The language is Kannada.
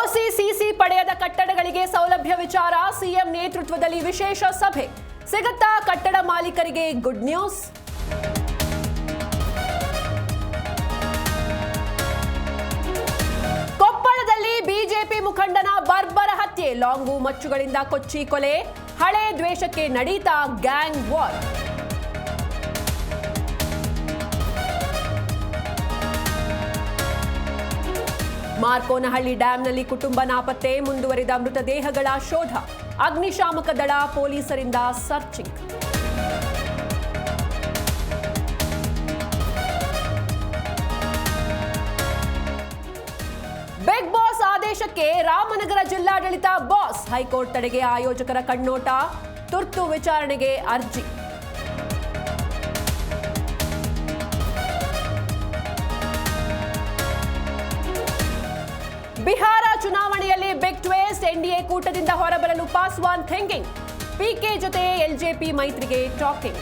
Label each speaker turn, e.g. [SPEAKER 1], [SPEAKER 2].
[SPEAKER 1] ಓಸಿಸಿಸಿ ಪಡೆಯದ ಕಟ್ಟಡಗಳಿಗೆ ಸೌಲಭ್ಯ ವಿಚಾರ ಸಿಎಂ ನೇತೃತ್ವದಲ್ಲಿ ವಿಶೇಷ ಸಭೆ ಸಿಗುತ್ತಾ ಕಟ್ಟಡ ಮಾಲೀಕರಿಗೆ ಗುಡ್ ನ್ಯೂಸ್. ಕೊಪ್ಪಳದಲ್ಲಿ ಬಿಜೆಪಿ ಮುಖಂಡನ ಬರ್ಬರ ಹತ್ಯೆ, ಲಾಂಗು ಮಚ್ಚುಗಳಿಂದ ಕೊಚ್ಚಿ ಕೊಲೆ, ಹಳೆ ದ್ವೇಷಕ್ಕೆ ನಡೀತಾ ಗ್ಯಾಂಗ್ ವಾರ್. ಮಾರ್ಕೋನಹಳ್ಳಿ ಡ್ಯಾಂನಲ್ಲಿ ಕುಟುಂಬ ನಾಪತ್ತೆ, ಮುಂದುವರಿದ ಮೃತದೇಹಗಳ ಶೋಧ, ಅಗ್ನಿಶಾಮಕ ದಳ ಪೊಲೀಸರಿಂದ ಸರ್ಚಿಂಗ್. ಬಿಗ್ ಬಾಸ್ ಆದೇಶಕ್ಕೆ ರಾಮನಗರ ಜಿಲ್ಲಾಡಳಿತ ಬಾಸ್, ಹೈಕೋರ್ಟ್ ತಡೆಗೆ ಆಯೋಜಕರ ಕಣ್ಣೋಟ, ತುರ್ತು ವಿಚಾರಣೆಗೆ ಅರ್ಜಿ. ಬಿಹಾರ ಚುನಾವಣೆಯಲ್ಲಿ ಬಿಗ್ ಟ್ವಿಸ್ಟ್, ಎನ್ಡಿಎ ಕೂಟದಿಂದ ಹೊರಬರಲು ಪಾಸ್ವಾನ್ ಥಿಂಕಿಂಗ್, ಪಿಕೆ ಜೊತೆ ಎಲ್ಜೆಪಿ ಮೈತ್ರಿಗೆ ಟಾಕಿಂಗ್.